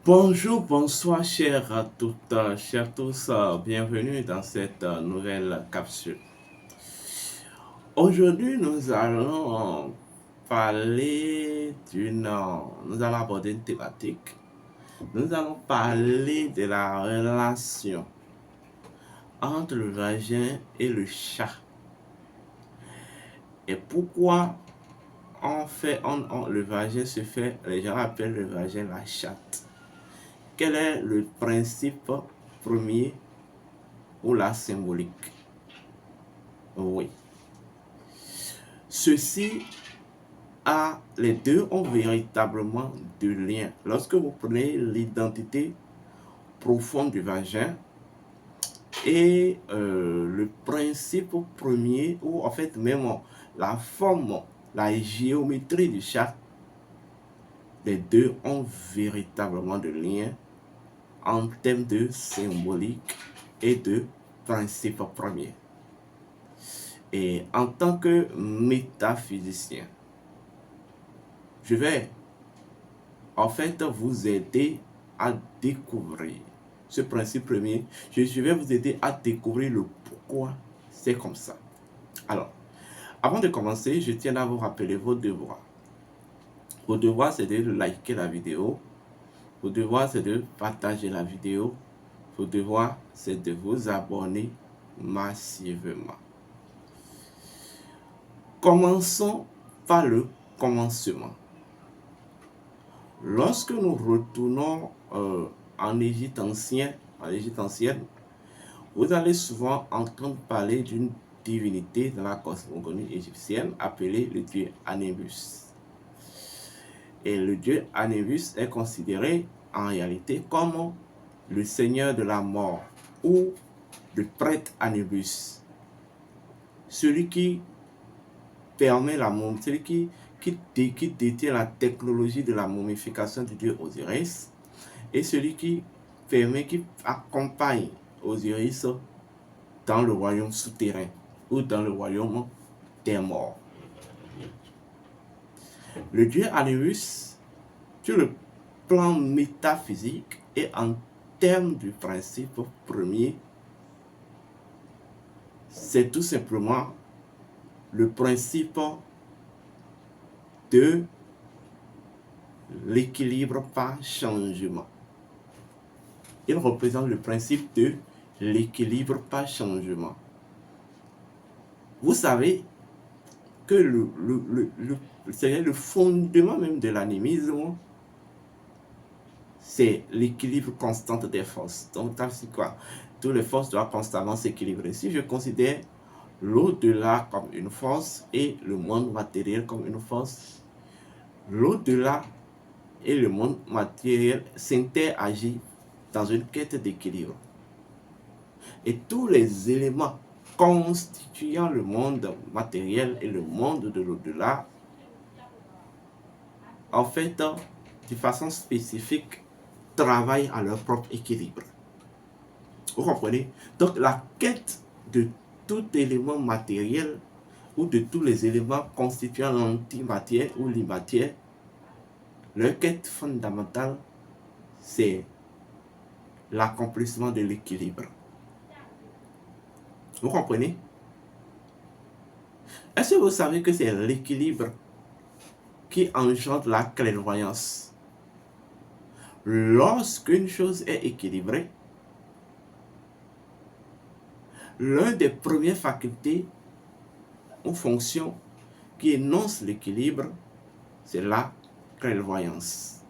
Bonjour, bonsoir, chers à toutes, chers tous, bienvenue dans cette nouvelle capsule. Aujourd'hui, nous allons nous allons aborder une thématique. Nous allons parler de la relation entre le vagin et le chat. Et pourquoi le vagin se fait, les gens appellent le vagin la chatte. Quel est le principe premier ou la symbolique? Oui. Les deux ont véritablement de lien. Lorsque vous prenez l'identité profonde du vagin et le principe premier, ou en fait même la forme, la géométrie du chat, les deux ont véritablement de lien en termes de symbolique et de principe premier. Et en tant que métaphysicien, je vais en fait vous aider à découvrir ce principe premier. Je vais vous aider à découvrir le pourquoi c'est comme ça. Alors, avant de commencer, je tiens à vous rappeler vos devoirs. Vos devoirs, c'est de liker la vidéo. Vos devoirs, c'est de partager la vidéo. Vos devoirs, c'est de vous abonner massivement. Commençons par le commencement. Lorsque nous retournons en Égypte ancienne, vous allez souvent entendre parler d'une divinité dans la cosmogonie égyptienne appelée le dieu Anubis. Et le dieu Anubis est considéré en réalité comme le seigneur de la mort ou le prêtre Anubis, celui qui permet la mort, celui qui détient la technologie de la momification du dieu Osiris et celui qui accompagne Osiris dans le royaume souterrain ou dans le royaume des morts. Le dieu Anubis, sur le plan métaphysique et en termes du principe premier, c'est tout simplement le principe de l'équilibre par changement. Il représente le principe de l'équilibre par changement. Vous savez que le fondement même de l'animisme, c'est l'équilibre constant des forces. Donc, c'est quoi? Toutes les forces doivent constamment s'équilibrer. Si je considère l'au-delà comme une force et le monde matériel comme une force, l'au-delà et le monde matériel s'interagissent dans une quête d'équilibre. Et tous les éléments constituant le monde matériel et le monde de l'au-delà, en fait, de façon spécifique, travaillent à leur propre équilibre. Vous comprenez? Donc, la quête de tout élément matériel ou de tous les éléments constituant l'antimatière ou l'imatière, leur quête fondamentale, c'est l'accomplissement de l'équilibre. Vous comprenez? Est-ce que vous savez que c'est l'équilibre qui engendre la clairvoyance? Lorsqu'une chose est équilibrée, l'une des premières facultés ou fonctions qui énonce l'équilibre, c'est la clairvoyance.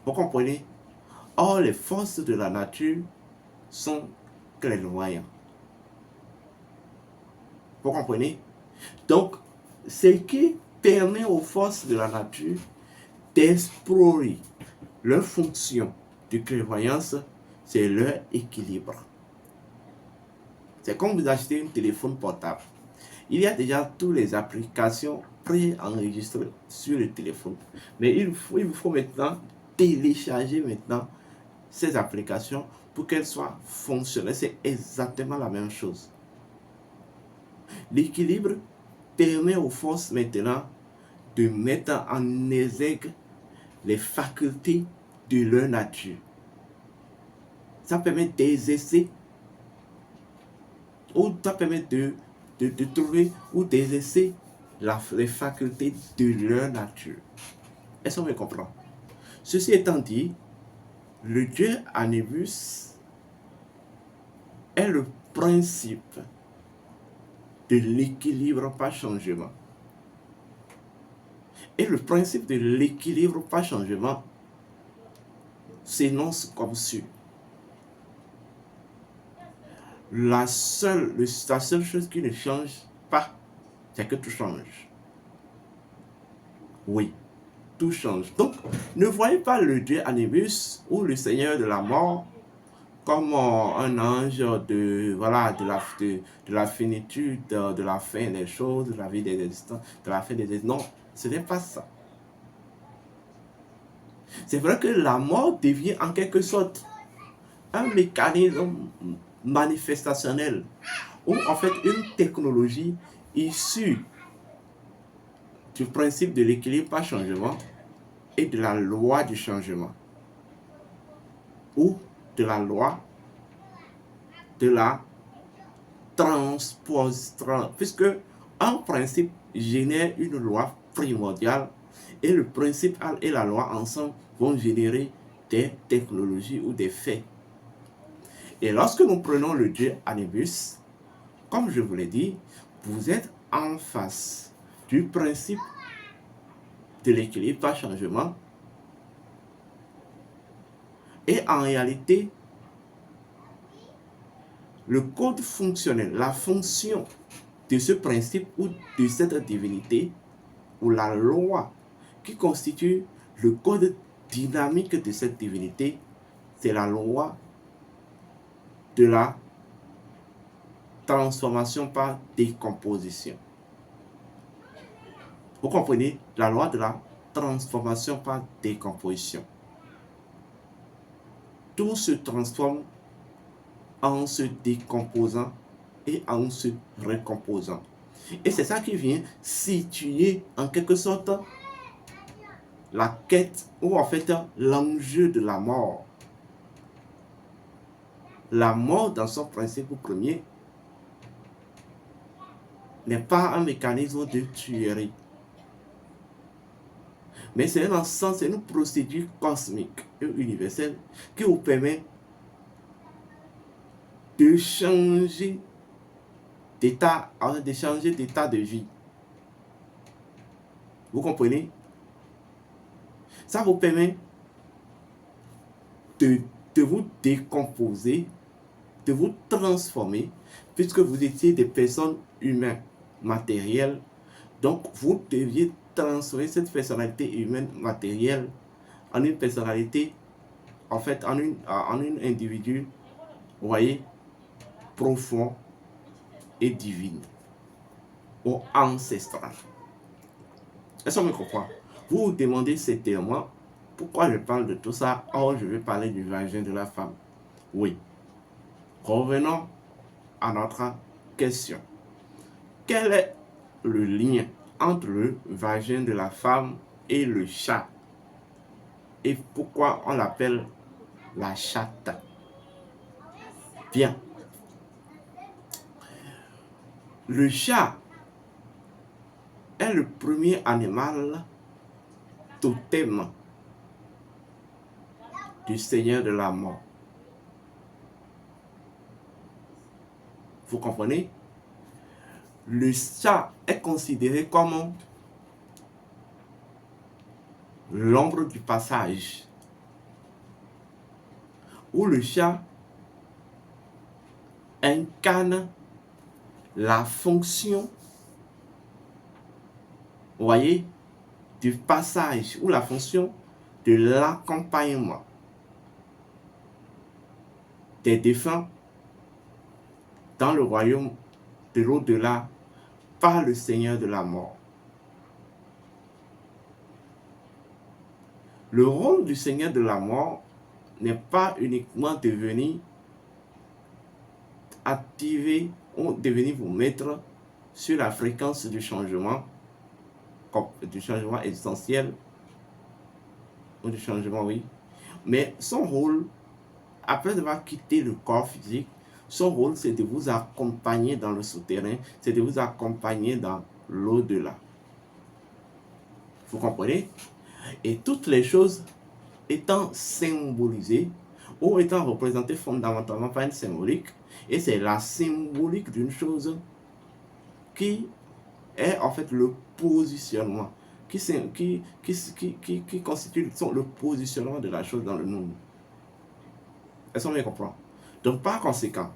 Vous comprenez? Or, les forces de la nature sont clairvoyantes. Vous comprenez? Donc, ce qui permet aux forces de la nature d'explorer leur fonction de clairvoyance, c'est leur équilibre. C'est comme vous achetez un téléphone portable. Il y a déjà toutes les applications pré-enregistrées sur le téléphone. Mais il vous faut maintenant télécharger ces applications pour qu'elles soient fonctionnelles. C'est exactement la même chose. L'équilibre permet aux forces maintenant de mettre en exergue les facultés de leur nature. Ça permet d'exercer, ou ça permet de trouver ou d'exercer les facultés de leur nature. Est-ce qu'on me comprend? Ceci étant dit, le dieu Anubis est le principe de l'équilibre par changement. Et le principe de l'équilibre par changement s'énonce comme suit. La seule chose qui ne change pas, c'est que tout change. Oui, tout change. Donc, ne voyez pas le dieu Anubis ou le seigneur de la mort comme un ange de la finitude, de la fin des choses, de la vie des existants, de la fin des existants. Non, ce n'est pas ça. C'est vrai que la mort devient en quelque sorte un mécanisme manifestationnel ou en fait une technologie issue du principe de l'équilibre par changement et de la loi du changement ou de la loi de la transposition, puisque un principe génère une loi primordiale et le principe et la loi ensemble vont générer des technologies ou des faits. Et lorsque nous prenons le dieu Anubis, comme je vous l'ai dit, vous êtes en face du principe de l'équilibre par changement. Et en réalité, le code fonctionnel, la fonction de ce principe ou de cette divinité, ou la loi qui constitue le code dynamique de cette divinité, c'est la loi de la transformation par décomposition. Vous comprenez? La loi de la transformation par décomposition. Tout se transforme en se décomposant et en se recomposant. Et c'est ça qui vient situer en quelque sorte la quête ou en fait l'enjeu de la mort. La mort dans son principe premier n'est pas un mécanisme de tuerie, mais c'est un ensemble, c'est une procédure cosmique et universelle qui vous permet de changer d'état de vie. Vous comprenez? Ça vous permet de vous décomposer, de vous transformer, puisque vous étiez des personnes humaines, matérielles. Donc, vous deviez transformer cette personnalité humaine matérielle en une personnalité, en fait, en un individu, vous voyez, profond et divine, ou ancestral. Est-ce qu'on me comprend? Vous vous demandez certainement pourquoi je parle de tout ça. Or, je vais parler du vagin de la femme. Oui. Revenons à notre question. Quel est le lien entre le vagin de la femme et le chat? Et pourquoi on l'appelle la chatte? Bien. Le chat est le premier animal totem du Seigneur de la mort. Vous comprenez? Le chat est considéré comme l'ombre du passage, où le chat incarne la fonction, vous voyez, du passage ou la fonction de l'accompagnement des défunts dans le royaume de l'au-delà par le Seigneur de la mort. Le rôle du Seigneur de la mort n'est pas uniquement de venir activer ou de venir vous mettre sur la fréquence du changement essentiel, ou du changement, oui. Mais son rôle, après avoir quitté le corps physique, son rôle, c'est de vous accompagner dans le souterrain, c'est de vous accompagner dans l'au-delà. Vous comprenez? Et toutes les choses étant symbolisées ou étant représentées fondamentalement par une symbolique, et c'est la symbolique d'une chose qui est en fait le positionnement, qui constitue le positionnement de la chose dans le monde. Est-ce qu'on me comprend? Donc par conséquent,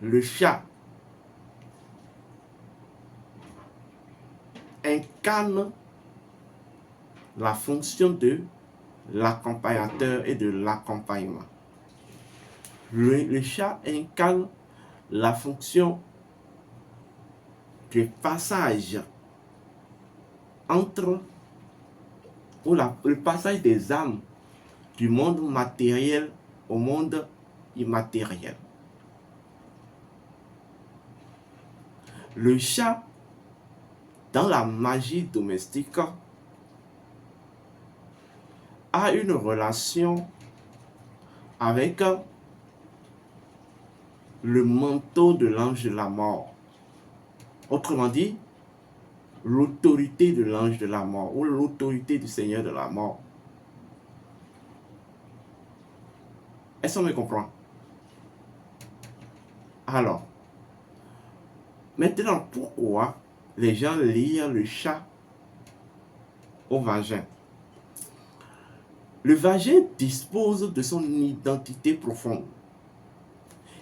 le chat incarne la fonction de l'accompagnateur et de l'accompagnement. Le chat incarne la fonction du passage entre, ou le passage des âmes du monde matériel au monde immatériel. Le chat, dans la magie domestique, a une relation avec le manteau de l'ange de la mort. Autrement dit, l'autorité de l'ange de la mort ou l'autorité du Seigneur de la mort. Est-ce qu'on me comprend? Alors, maintenant, pourquoi les gens lient le chat au vagin? Le vagin dispose de son identité profonde.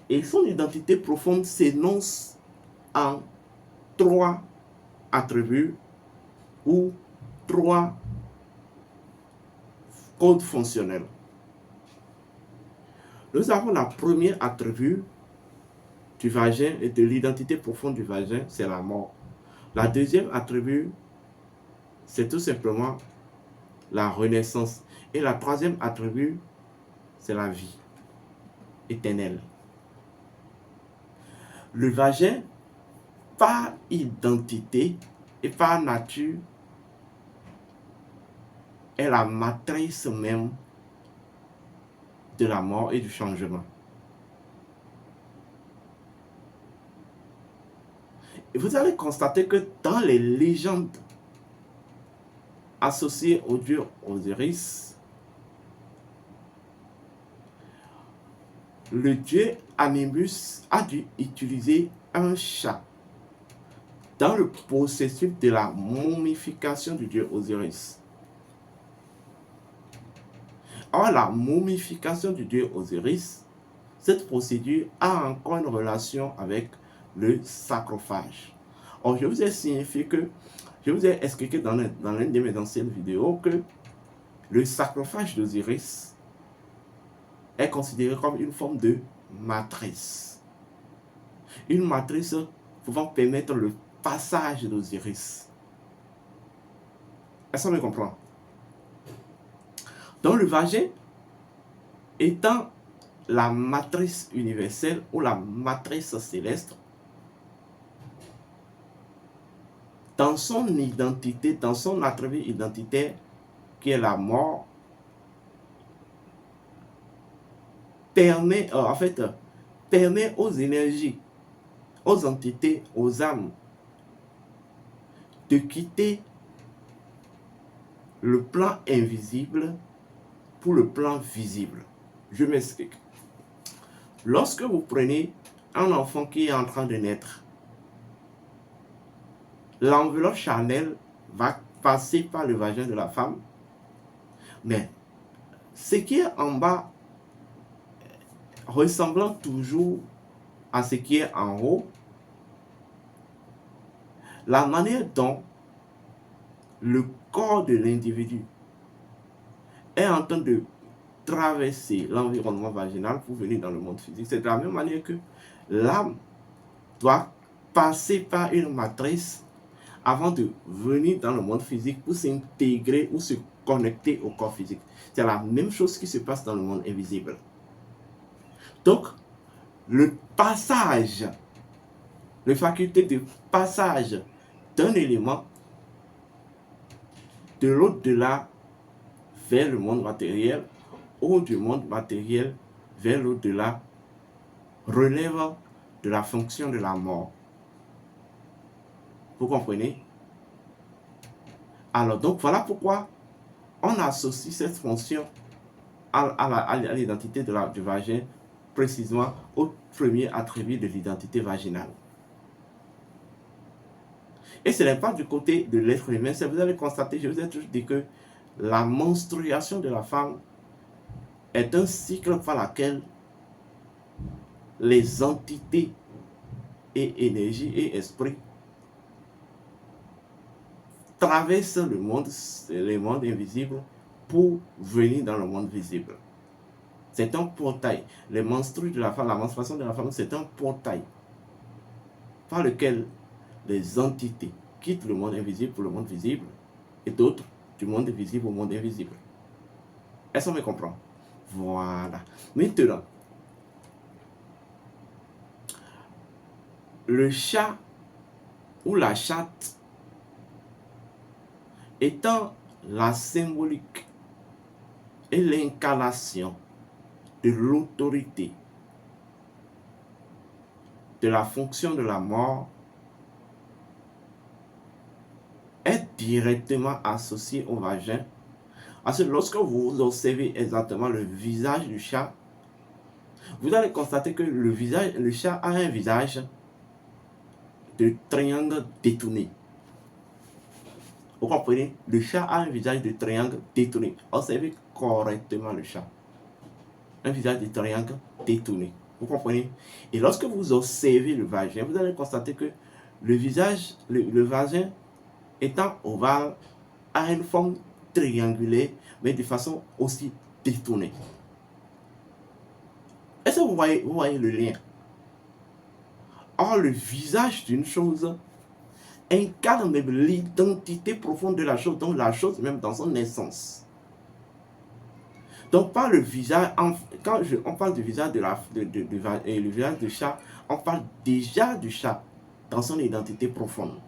Et son identité profonde s'énonce en 3 attributs ou 3 codes fonctionnels. Nous avons la première attribut du vagin et de l'identité profonde du vagin, c'est la mort. La deuxième attribut, c'est tout simplement la renaissance. Et la troisième attribut, c'est la vie éternelle. Le vagin, par identité et par nature, est la matrice même de la mort et du changement. Et vous allez constater que dans les légendes associées au dieu Osiris, le dieu Anubis a dû utiliser un chat dans le processus de la momification du dieu Osiris. Or, la momification du dieu Osiris, cette procédure a encore une relation avec le sarcophage. Or, je vous ai expliqué dans l'une de mes anciennes vidéos que le sarcophage d'Osiris est considéré comme une forme de matrice. Une matrice pouvant permettre le passage d'Osiris. Est-ce qu'on me comprend? Donc le vagin étant la matrice universelle ou la matrice céleste, dans son identité, dans son attribut identitaire qui est la mort, permet aux énergies, aux entités, aux âmes de quitter le plan invisible pour le plan visible. Je m'explique. Lorsque vous prenez un enfant qui est en train de naître, l'enveloppe charnelle va passer par le vagin de la femme, mais ce qui est en bas, ressemblant toujours à ce qui est en haut, la manière dont le corps de l'individu est en train de traverser l'environnement vaginal pour venir dans le monde physique, c'est de la même manière que l'âme doit passer par une matrice avant de venir dans le monde physique pour s'intégrer ou se connecter au corps physique. C'est la même chose qui se passe dans le monde invisible. Donc, le passage, la faculté de passage d'un élément de l'au-delà vers le monde matériel ou du monde matériel vers l'au-delà relève de la fonction de la mort. Vous comprenez? Alors, donc, voilà pourquoi on associe cette fonction à l'identité du vagin, précisément au premier attribut de l'identité vaginale. Et ce n'est pas du côté de l'être humain, vous allez constater, je vous ai toujours dit que la menstruation de la femme est un cycle par lequel les entités et énergie et esprit traversent les mondes invisibles pour venir dans le monde visible. C'est un portail. Les menstrues de la femme, la menstruation de la femme, c'est un portail par lequel les entités quittent le monde invisible pour le monde visible et d'autres du monde visible au monde invisible. Est-ce qu'on me comprend? Voilà. Maintenant, le chat ou la chatte étant la symbolique et l'incarnation de l'autorité, de la fonction de la mort, est directement associé au vagin. Parce que lorsque vous observez exactement le visage du chat, vous allez constater que le chat a un visage de triangle détourné. Vous comprenez? Le chat a un visage de triangle détourné. Observez correctement le chat. Un visage de triangle détourné. Vous comprenez? Et lorsque vous observez le vagin, vous allez constater que le vagin étant ovale, a une forme triangulaire, mais de façon aussi détournée. Est-ce que vous voyez le lien? Or, le visage d'une chose incarne même l'identité profonde de la chose, donc la chose même dans son essence. Donc, par le visage, quand on parle du visage le visage du chat, on parle déjà du chat dans son identité profonde.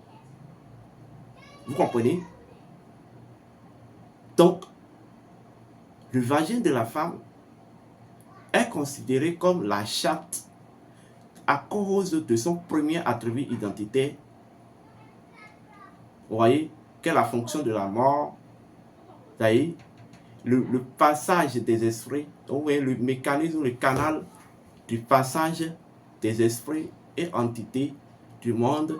Vous comprenez? Donc, le vagin de la femme est considéré comme la chatte à cause de son premier attribut identitaire. Vous voyez, qu'est la fonction de la mort, c'est-à-dire le passage des esprits, donc vous voyez le mécanisme, le canal du passage des esprits et entités du monde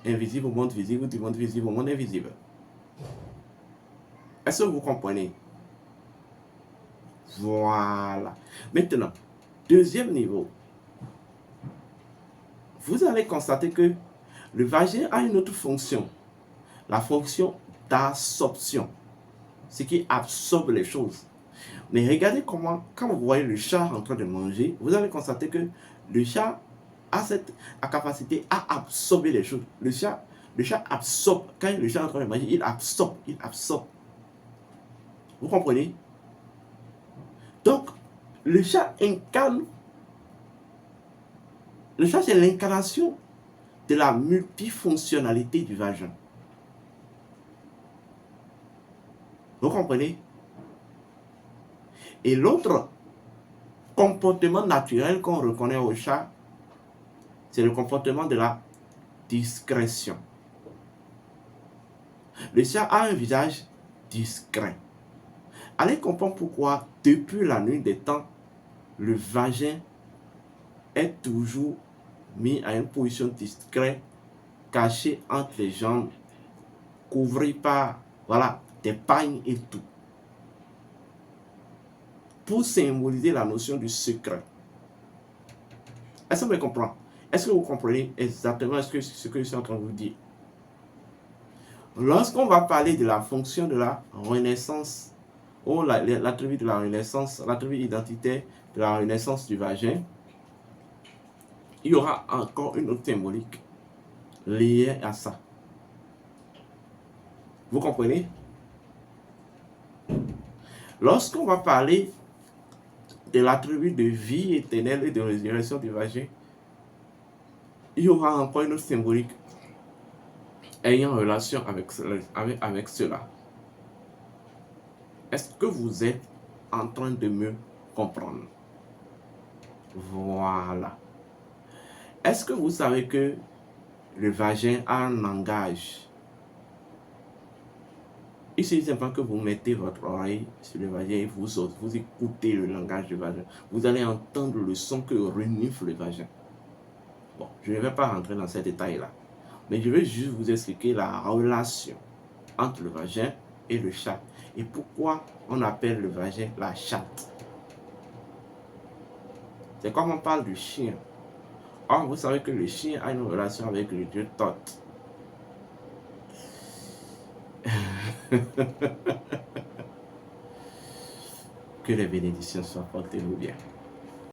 invisible au monde visible, du monde visible au monde invisible. Est-ce que vous comprenez? Voilà. Maintenant, deuxième niveau. Vous allez constater que le vagin a une autre fonction. La fonction d'absorption. Ce qui absorbe les choses. Mais regardez comment, quand vous voyez le chat en train de manger, vous allez constater que le chat a cette capacité à absorber les choses. Le chat absorbe. Quand le chat est en train de manger, il absorbe. Vous comprenez? Donc, le chat incarne. Le chat, c'est l'incarnation de la multifonctionnalité du vagin. Vous comprenez? Et l'autre comportement naturel qu'on reconnaît au chat, c'est le comportement de la discrétion. Le chat a un visage discret. Allez comprendre pourquoi, depuis la nuit des temps, le vagin est toujours mis à une position discrète, caché entre les jambes, couvert par, voilà, des pagnes et tout. Pour symboliser la notion du secret. Est-ce que vous me comprenez? Est-ce que vous comprenez exactement ce que je suis en train de vous dire? Lorsqu'on va parler de la fonction de la renaissance, ou l'attribut de la renaissance, l'attribut identitaire de la renaissance du vagin, il y aura encore une autre symbolique liée à ça. Vous comprenez? Lorsqu'on va parler de l'attribut de vie éternelle et de résurrection du vagin, il y aura encore une autre symbolique ayant relation avec cela. Est-ce que vous êtes en train de me comprendre? Voilà. Est-ce que vous savez que le vagin a un langage? Il suffit simplement que vous mettez votre oreille sur le vagin et vous écoutez le langage du vagin. Vous allez entendre le son que renifle le vagin. Bon, je ne vais pas rentrer dans ces détails-là. Mais je vais juste vous expliquer la relation entre le vagin et le chat. Et pourquoi on appelle le vagin la chatte. C'est comme on parle du chien. Or, vous savez que le chien a une relation avec le dieu Thoth. Que les bénédictions soient portées nous bien.